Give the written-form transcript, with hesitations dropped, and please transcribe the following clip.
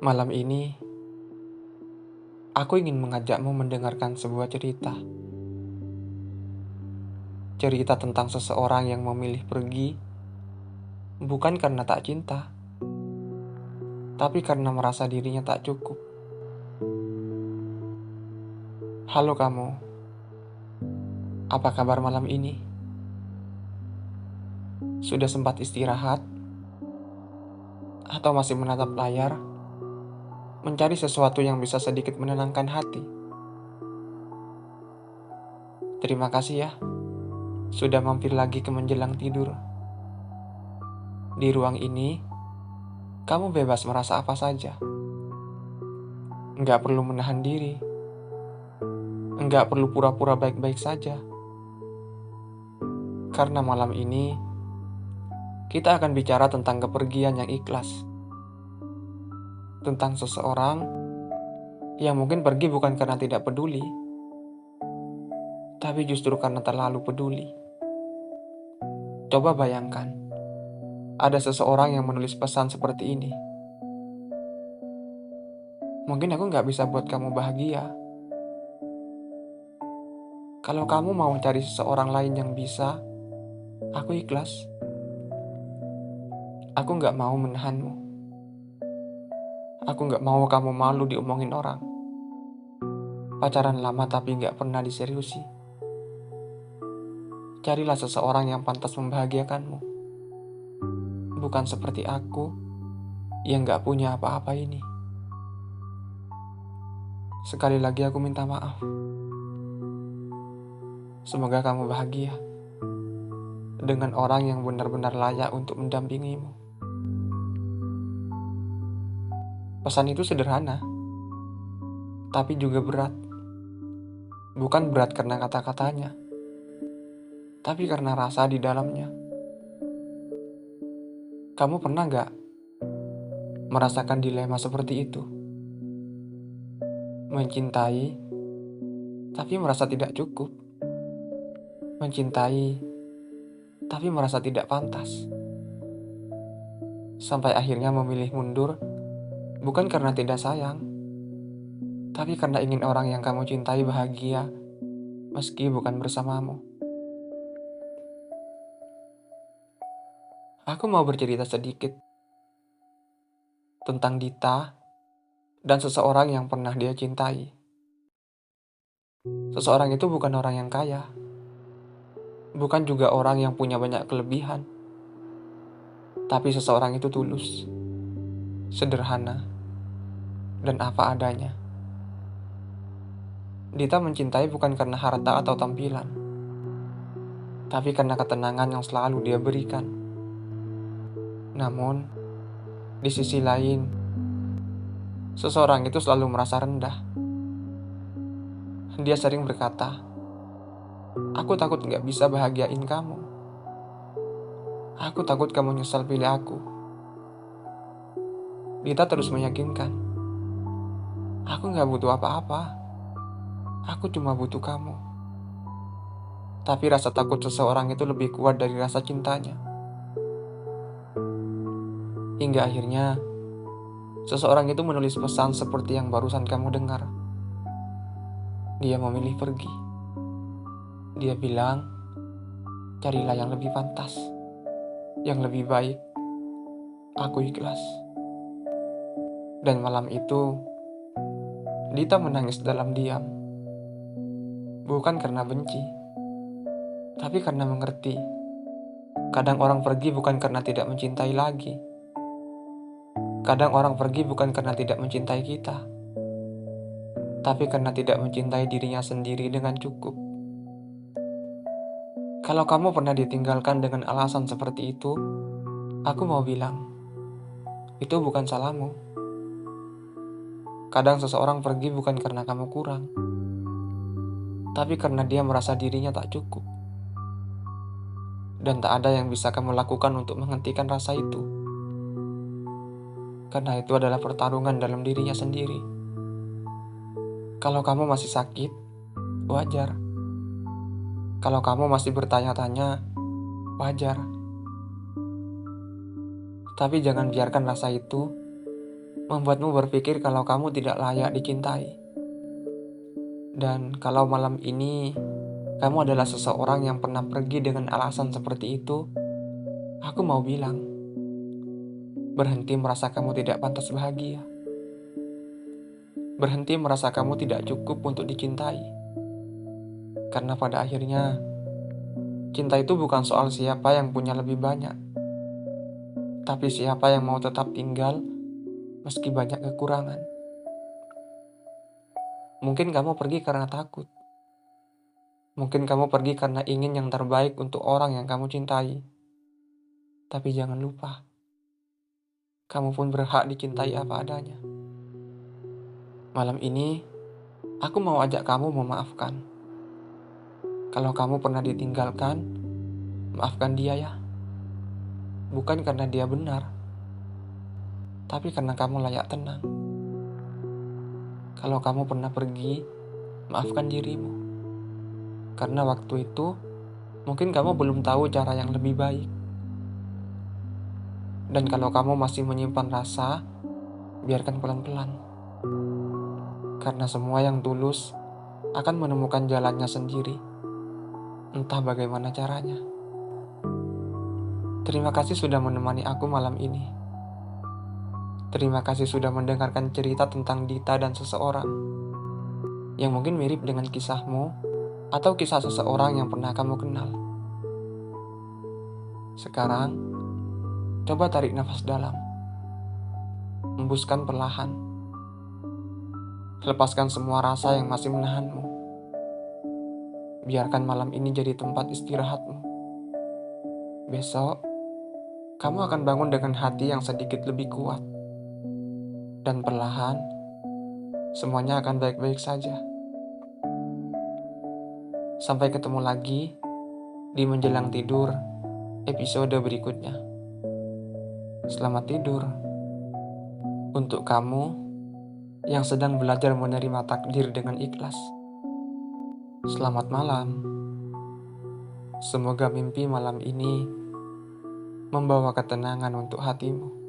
Malam ini, aku ingin mengajakmu mendengarkan sebuah cerita. Cerita tentang seseorang yang memilih pergi, bukan karena tak cinta, tapi karena merasa dirinya tak cukup. Halo kamu, apa kabar malam ini? Sudah sempat istirahat? Atau masih menatap layar, mencari sesuatu yang bisa sedikit menenangkan hati? Terima kasih ya, sudah mampir lagi ke menjelang tidur. Di ruang ini, kamu bebas merasa apa saja. Nggak perlu menahan diri. Nggak perlu pura-pura baik-baik saja. Karena malam ini, kita akan bicara tentang kepergian yang ikhlas. Tentang seseorang yang mungkin pergi bukan karena tidak peduli, tapi justru karena terlalu peduli. Coba bayangkan, ada seseorang yang menulis pesan seperti ini. Mungkin aku nggak bisa buat kamu bahagia. Kalau kamu mau cari seseorang lain yang bisa, aku ikhlas. Aku nggak mau menahanmu. Aku nggak mau kamu malu diomongin orang. Pacaran lama tapi nggak pernah diseriusi. Carilah seseorang yang pantas membahagiakanmu. Bukan seperti aku yang nggak punya apa-apa ini. Sekali lagi aku minta maaf. Semoga kamu bahagia dengan orang yang benar-benar layak untuk mendampingimu. Pesan itu sederhana, tapi juga berat. Bukan berat karena kata-katanya, tapi karena rasa di dalamnya. Kamu pernah gak merasakan dilema seperti itu? Mencintai, tapi merasa tidak cukup. Mencintai, tapi merasa tidak pantas. Sampai akhirnya memilih mundur, bukan karena tidak sayang, tapi karena ingin orang yang kamu cintai bahagia, meski bukan bersamamu. Aku mau bercerita sedikit tentang Dita dan seseorang yang pernah dia cintai. Seseorang itu bukan orang yang kaya, bukan juga orang yang punya banyak kelebihan, tapi seseorang itu tulus, sederhana, dan apa adanya. Dita mencintai bukan karena harta atau tampilan, tapi karena ketenangan yang selalu dia berikan. Namun, di sisi lain, seseorang itu selalu merasa rendah. Dia sering berkata, "Aku takut gak bisa bahagiain kamu. Aku takut kamu nyesal pilih aku." Dita terus meyakinkan, "Aku gak butuh apa-apa. Aku cuma butuh kamu." Tapi rasa takut seseorang itu lebih kuat dari rasa cintanya. Hingga akhirnya, seseorang itu menulis pesan seperti yang barusan kamu dengar. Dia memilih pergi. Dia bilang, "Carilah yang lebih pantas, yang lebih baik. Aku ikhlas." Dan malam itu, Dita menangis dalam diam. Bukan karena benci, tapi karena mengerti. Kadang orang pergi bukan karena tidak mencintai lagi. Kadang orang pergi bukan karena tidak mencintai kita, tapi karena tidak mencintai dirinya sendiri dengan cukup. Kalau kamu pernah ditinggalkan dengan alasan seperti itu, aku mau bilang, itu bukan salahmu. Kadang seseorang pergi bukan karena kamu kurang, tapi karena dia merasa dirinya tak cukup. Dan tak ada yang bisa kamu lakukan untuk menghentikan rasa itu. Karena itu adalah pertarungan dalam dirinya sendiri. Kalau kamu masih sakit, wajar. Kalau kamu masih bertanya-tanya, wajar. Tapi jangan biarkan rasa itu membuatmu berpikir kalau kamu tidak layak dicintai. Dan kalau malam ini kamu adalah seseorang yang pernah pergi dengan alasan seperti itu, aku mau bilang, berhenti merasa kamu tidak pantas bahagia. Berhenti merasa kamu tidak cukup untuk dicintai. Karena pada akhirnya, cinta itu bukan soal siapa yang punya lebih banyak, tapi siapa yang mau tetap tinggal meski banyak kekurangan. Mungkin kamu pergi karena takut. Mungkin kamu pergi karena ingin yang terbaik untuk orang yang kamu cintai. Tapi jangan lupa, kamu pun berhak dicintai apa adanya. Malam ini, aku mau ajak kamu memaafkan. Kalau kamu pernah ditinggalkan, maafkan dia ya. Bukan karena dia benar, tapi karena kamu layak tenang. Kalau kamu pernah pergi, maafkan dirimu. Karena waktu itu, mungkin kamu belum tahu cara yang lebih baik. Dan kalau kamu masih menyimpan rasa, biarkan pelan-pelan. Karena semua yang tulus akan menemukan jalannya sendiri. Entah bagaimana caranya. Terima kasih sudah menemani aku malam ini. Terima kasih sudah mendengarkan cerita tentang Dita dan seseorang yang mungkin mirip dengan kisahmu atau kisah seseorang yang pernah kamu kenal. Sekarang, coba tarik nafas dalam. Hembuskan perlahan. Lepaskan semua rasa yang masih menahanmu. Biarkan malam ini jadi tempat istirahatmu. Besok, kamu akan bangun dengan hati yang sedikit lebih kuat. Dan perlahan, semuanya akan baik-baik saja. Sampai ketemu lagi di menjelang tidur episode berikutnya. Selamat tidur untuk kamu yang sedang belajar menerima takdir dengan ikhlas. Selamat malam. Semoga mimpi malam ini membawa ketenangan untuk hatimu.